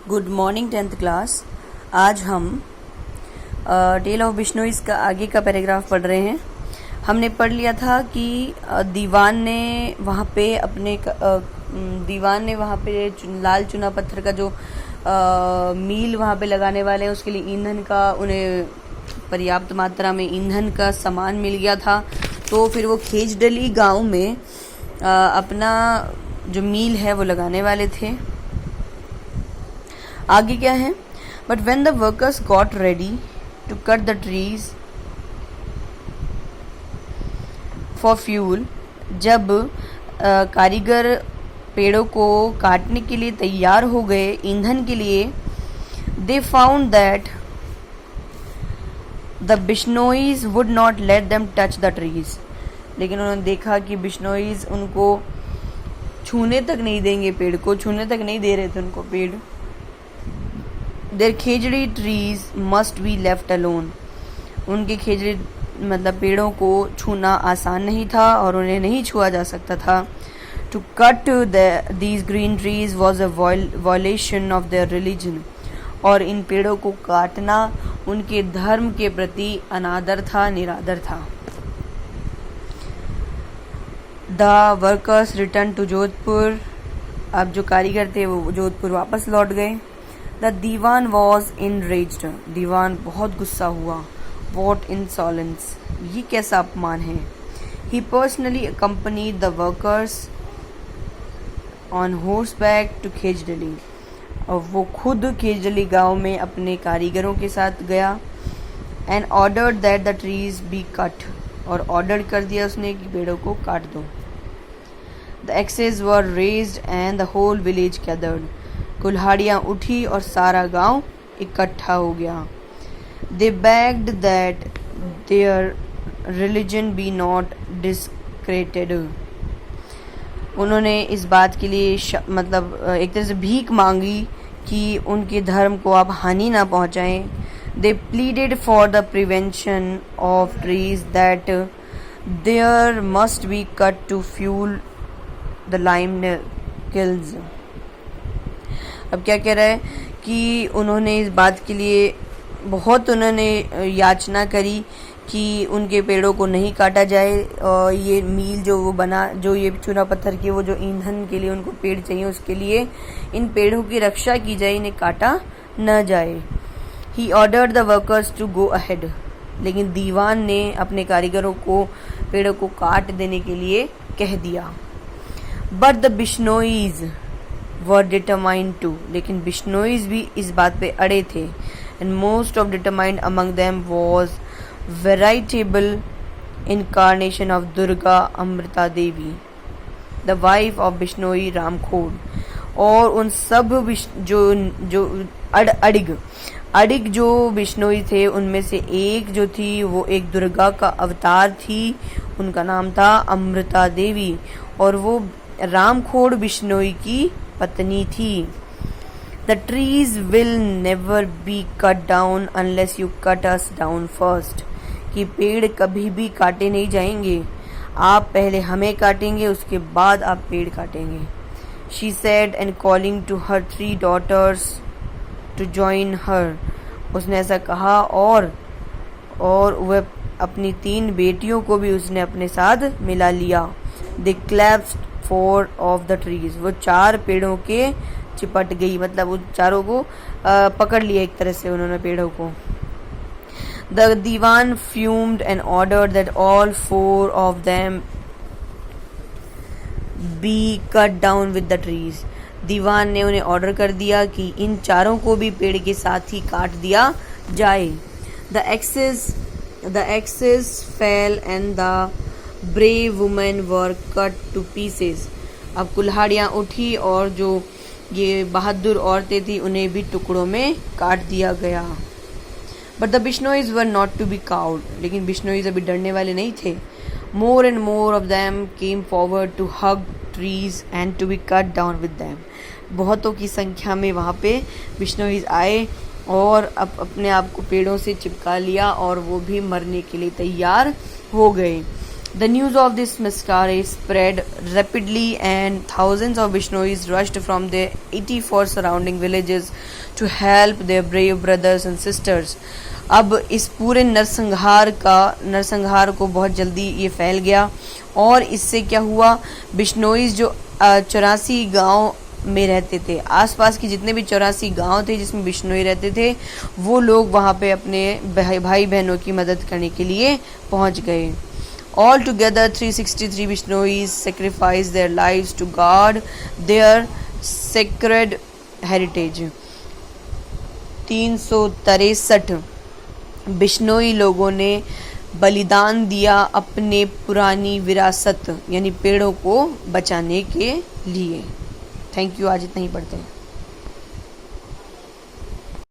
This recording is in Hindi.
Good morning 10th class. आज हम टेल ऑफ बिश्नोईज का आगे का पैराग्राफ पढ़ रहे हैं। हमने पढ़ लिया था कि दीवान ने वहाँ पे लाल चुना पत्थर का जो मील वहाँ पे लगाने वाले हैं उसके लिए ईंधन का उन्हें पर्याप्त मात्रा में ईंधन का सामान मिल गया था। तो फिर वो खेजडली गांव में अपना जो मील है वो लगाने वाले थे। आगे क्या है? But when the workers got ready to cut the trees for fuel, जब कारीगर पेड़ों को काटने के लिए तैयार हो गए ईंधन के लिए, they found that the Bishnois would not let them touch the trees. लेकिन उन्होंने देखा कि बिश्नोईज उनको छूने तक नहीं देंगे, पेड़ को छूने तक नहीं दे रहे थे उनको पेड़। There khejri trees must be left alone. उनके खेजड़ी मतलब पेड़ों को छूना आसान नहीं था और उन्हें नहीं छुआ जा सकता था। To cut these green trees was a violation of their religion. और इन पेड़ों को काटना उनके धर्म के प्रति अनादर था, निरादर था। The workers return to Jodhpur. अब जो कारीगर थे वो जोधपुर वापस लौट गए। The Diwan was इनरेज्ड। दीवान बहुत गुस्सा हुआ। वॉट इंसॉलेंस, ये कैसा अपमान है। He personally accompanied the workers on horseback to Khejarli. और वो खुद खेजडली गांव में अपने कारीगरों के साथ गया। And ordered that the trees be cut. और ऑर्डर कर दिया उसने कि पेड़ों को काट दो। The axes were raised and the whole village gathered. कुल्हाड़ियाँ उठी और सारा गांव इकट्ठा हो गया। They begged that their religion be not desecrated. उन्होंने इस बात के लिए मतलब एक तरह से भीख मांगी कि उनके धर्म को आप हानि ना पहुंचाएं। They pleaded for the prevention of trees that there must be cut to fuel the lime kilns. अब क्या कह रहा है कि उन्होंने इस बात के लिए बहुत उन्होंने याचना करी कि उनके पेड़ों को नहीं काटा जाए। और ये मील जो वो बना, जो ये चूना पत्थर के वो जो ईंधन के लिए उनको पेड़ चाहिए, उसके लिए इन पेड़ों की रक्षा की जाए, इन्हें काटा न जाए। He ordered the workers to go ahead. लेकिन दीवान ने अपने कारीगरों को पेड़ों को काट देने के लिए कह दिया। But the Bishnois were determined to. लेकिन बिश्नोईज भी इस बात पे अड़े थे। And most of determined among them was veritable incarnation of Durga Amrita Devi, the wife of Bishnoi Ramkhod. और उन सब अडिग जो बिश्नोई थे उनमें से एक जो थी वो एक दुर्गा का अवतार थी। उनका नाम था अमृता देवी और वो रामखोड़ बिश्नोई की पत्नी थी। The trees will never be cut down unless you cut us down first. कि पेड़ कभी भी काटे नहीं जाएंगे, आप पहले हमें काटेंगे, उसके बाद आप पेड़ काटेंगे। She said and calling to her 3 daughters to join her. उसने ऐसा कहा और वह अपनी 3 बेटियों को भी उसने अपने साथ मिला लिया। दे क्लैप्स्ड 4 ऑफ द ट्रीज। वो 4 पेड़ों के चिपट गई, मतलब उन चारों को पकड़ लिया एक तरह से उन्होंने पेड़ों को। The Diwan fumed and ordered that all 4 of them be cut down with the trees. दीवान ने उन्हें ऑर्डर कर दिया कि इन चारों को भी पेड़ के साथ ही काट दिया जाए। The axes fell and the brave women were cut to pieces. अब कुल्हाड़ियाँ उठी और जो ये बहादुर औरतें थी उन्हें भी टुकड़ों में काट दिया गया। But the Bishnois were not to be cowed. लेकिन बिश्नोईज अभी डरने वाले नहीं थे। More and more of them came forward to hug trees and to be cut down with them. बहुतों की संख्या में वहाँ पे बिश्नोईज आए और अपने आप को पेड़ों से चिपका लिया और वो भी मरने के लिए तैयार हो गए। The news of this massacre spread rapidly and thousands of Bishnois rushed from their 84 surrounding villages to help their brave brothers and sisters. अब इस पूरे नरसंहार को बहुत जल्दी ये फैल गया और इससे क्या हुआ, बिश्नोईज जो 84 गांव में रहते थे, आसपास के जितने भी 84 गांव थे जिसमें बिश्नोई रहते थे, वो लोग वहाँ पे अपने भाई बहनों की मदद करने के लिए पहुँच गए. Altogether, 363 Bishnois sacrificed their lives to guard their sacred heritage. 363 Bishnoi लोगों ने बलिदान दिया अपने पुरानी विरासत यानी पेड़ों को बचाने के लिए. Thank you. आज इतना ही पढ़ते हैं.